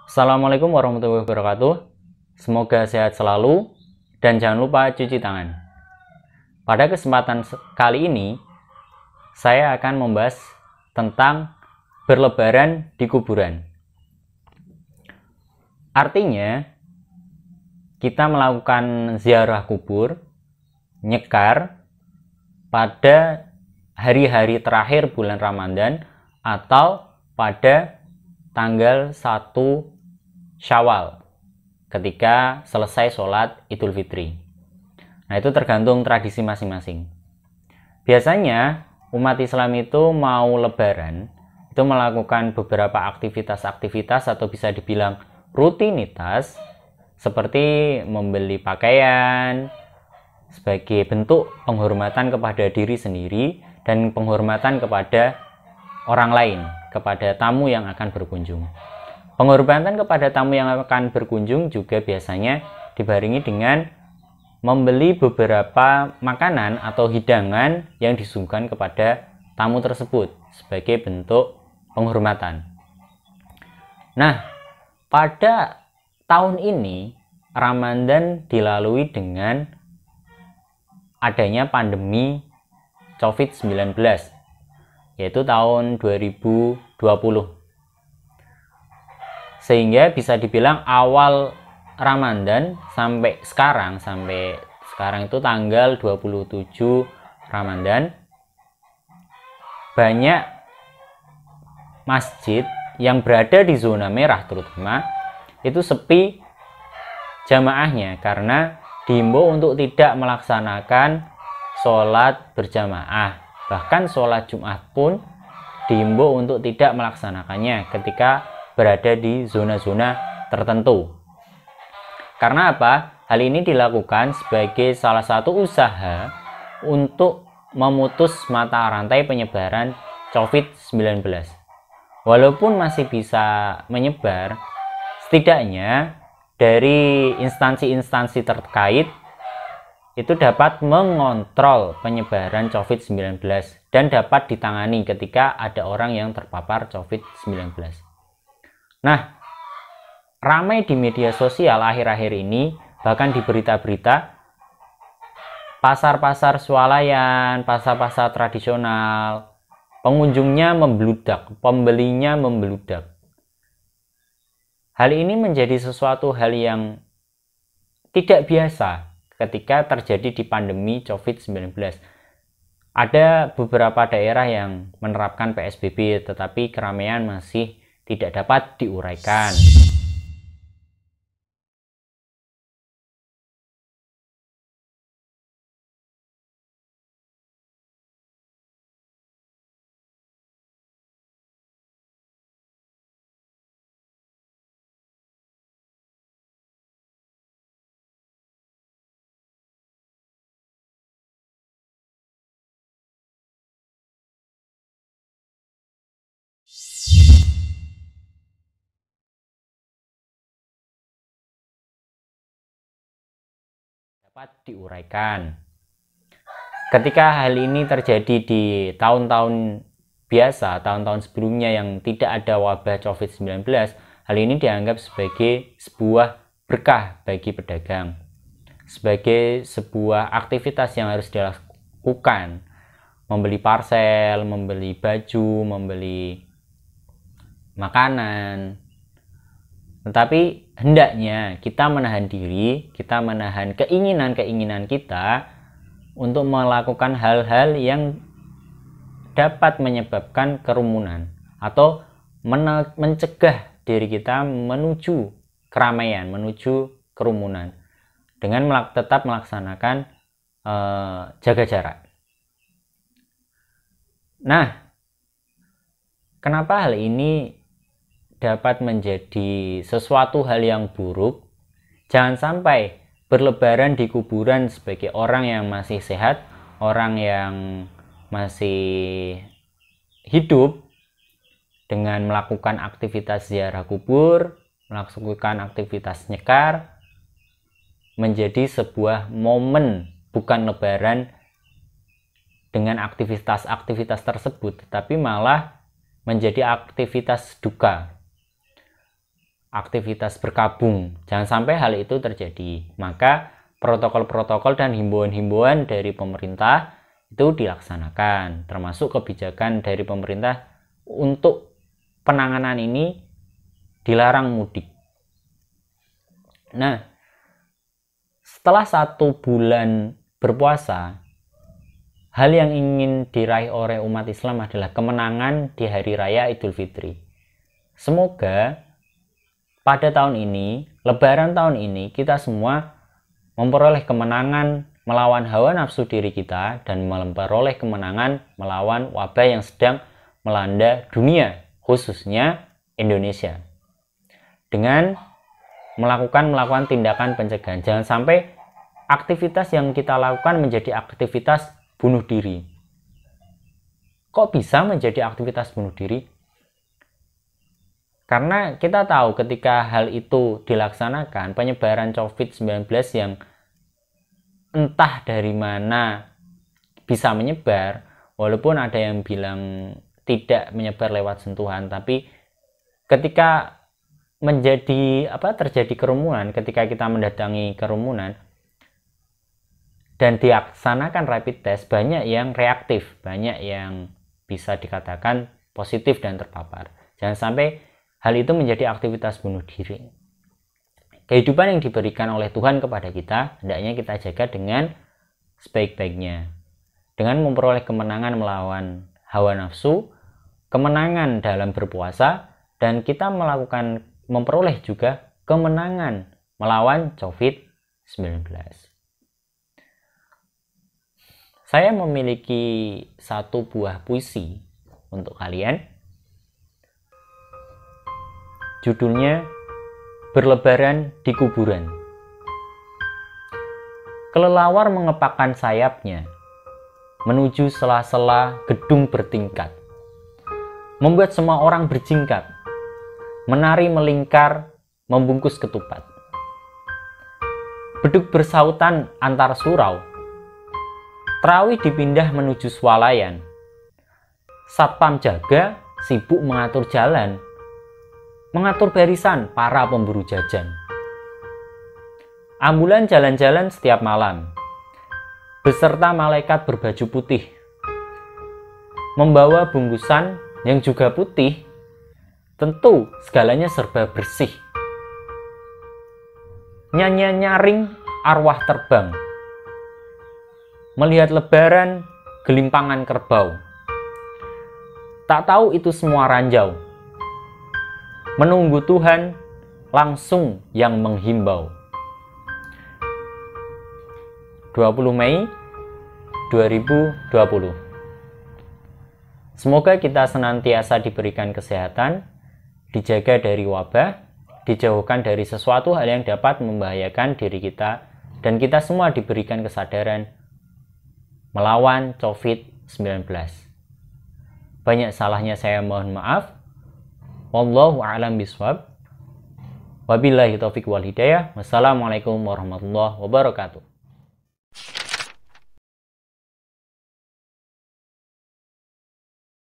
Assalamualaikum warahmatullahi wabarakatuh. Semoga sehat selalu dan jangan lupa cuci tangan. Pada kesempatan kali ini, saya akan membahas tentang berlebaran di kuburan. Artinya, kita melakukan ziarah kubur, nyekar pada hari-hari terakhir bulan Ramadan atau pada tanggal 1 Syawal ketika selesai sholat Idul Fitri. Nah, itu tergantung tradisi masing-masing. Biasanya umat Islam itu mau lebaran itu melakukan beberapa aktivitas-aktivitas atau bisa dibilang rutinitas seperti membeli pakaian sebagai bentuk penghormatan kepada diri sendiri dan penghormatan kepada orang lain, kepada tamu yang akan berkunjung. Penghormatan kepada tamu yang akan berkunjung juga biasanya dibarengi dengan membeli beberapa makanan atau hidangan yang disuguhkan kepada tamu tersebut sebagai bentuk penghormatan. Nah, pada tahun ini Ramadan dilalui dengan adanya pandemi COVID-19, yaitu tahun 2020. Sehingga bisa dibilang awal Ramadan sampai sekarang itu tanggal 27 Ramadan, banyak masjid yang berada di zona merah terutama itu sepi jamaahnya karena diimbau untuk tidak melaksanakan sholat berjamaah. Bahkan sholat Jumat pun diimbau untuk tidak melaksanakannya ketika berada di zona-zona tertentu. Karena apa? Hal ini dilakukan sebagai salah satu usaha untuk memutus mata rantai penyebaran COVID-19. Walaupun masih bisa menyebar, setidaknya dari instansi-instansi terkait itu dapat mengontrol penyebaran COVID-19 dan dapat ditangani ketika ada orang yang terpapar COVID-19. Nah, ramai di media sosial akhir-akhir ini, bahkan di berita-berita, pasar-pasar swalayan, pasar-pasar tradisional, pengunjungnya membludak, pembelinya membludak. Hal ini menjadi sesuatu hal yang tidak biasa ketika terjadi di pandemi COVID-19. Ada beberapa daerah yang menerapkan PSBB, tetapi keramaian masih tidak dapat diuraikan. Ketika hal ini terjadi di tahun-tahun biasa, tahun-tahun sebelumnya yang tidak ada wabah COVID-19, hal ini dianggap sebagai sebuah berkah bagi pedagang, sebagai sebuah aktivitas yang harus dilakukan, membeli parcel, membeli baju, membeli makanan. Tetapi hendaknya kita menahan diri, kita menahan keinginan-keinginan kita untuk melakukan hal-hal yang dapat menyebabkan kerumunan atau mencegah diri kita menuju keramaian, menuju kerumunan dengan tetap melaksanakan jaga jarak. Nah, kenapa hal ini dapat menjadi sesuatu hal yang buruk? Jangan sampai berlebaran di kuburan sebagai orang yang masih sehat, orang yang masih hidup, dengan melakukan aktivitas ziarah kubur, melakukan aktivitas nyekar, menjadi sebuah momen, bukan lebaran dengan aktivitas-aktivitas tersebut, tapi malah menjadi aktivitas duka. aktivitas berkabung. Jangan sampai hal itu terjadi. Maka protokol-protokol dan himbauan-himbauan dari pemerintah itu dilaksanakan, termasuk kebijakan dari pemerintah untuk penanganan ini dilarang mudik. Nah, setelah 1 bulan berpuasa, hal yang ingin diraih oleh umat Islam adalah kemenangan di Hari Raya Idul Fitri. Semoga pada tahun ini, Lebaran tahun ini, kita semua memperoleh kemenangan melawan hawa nafsu diri kita dan memperoleh kemenangan melawan wabah yang sedang melanda dunia, khususnya Indonesia. Dengan melakukan tindakan pencegahan. Jangan sampai aktivitas yang kita lakukan menjadi aktivitas bunuh diri. Kok bisa menjadi aktivitas bunuh diri? Karena kita tahu ketika hal itu dilaksanakan, penyebaran COVID-19 yang entah dari mana bisa menyebar, walaupun ada yang bilang tidak menyebar lewat sentuhan, tapi ketika terjadi kerumunan, ketika kita mendatangi kerumunan dan dilaksanakan rapid test, banyak yang reaktif, banyak yang bisa dikatakan positif dan terpapar. Jangan sampai hal itu menjadi aktivitas bunuh diri. Kehidupan yang diberikan oleh Tuhan kepada kita, hendaknya kita jaga dengan sebaik-baiknya. Dengan memperoleh kemenangan melawan hawa nafsu, kemenangan dalam berpuasa, dan kita memperoleh juga kemenangan melawan COVID-19. Saya memiliki 1 buah puisi untuk kalian. Judulnya Berlebaran di Kuburan. Kelelawar mengepakkan sayapnya menuju sela-sela gedung bertingkat, membuat semua orang berjingkat, menari melingkar, membungkus ketupat. Beduk bersautan antar surau, terawih dipindah menuju swalayan. Satpam jaga sibuk mengatur jalan, mengatur barisan para pemburu jajan. Ambulan jalan-jalan setiap malam, beserta malaikat berbaju putih, membawa bungkusan yang juga putih. Tentu segalanya serba bersih. Nyanyi-nyaring arwah terbang, melihat lebaran gelimpangan kerbau. Tak tahu itu semua ranjau, menunggu Tuhan langsung yang menghimbau. 20 Mei 2020. Semoga kita senantiasa diberikan kesehatan, dijaga dari wabah, dijauhkan dari sesuatu hal yang dapat membahayakan diri kita, dan kita semua diberikan kesadaran melawan COVID-19. Banyak salahnya saya mohon maaf. Wallahu a'lam bishawab. Wabillahi taufiq wal hidayah. Wassalamualaikum warahmatullahi wabarakatuh.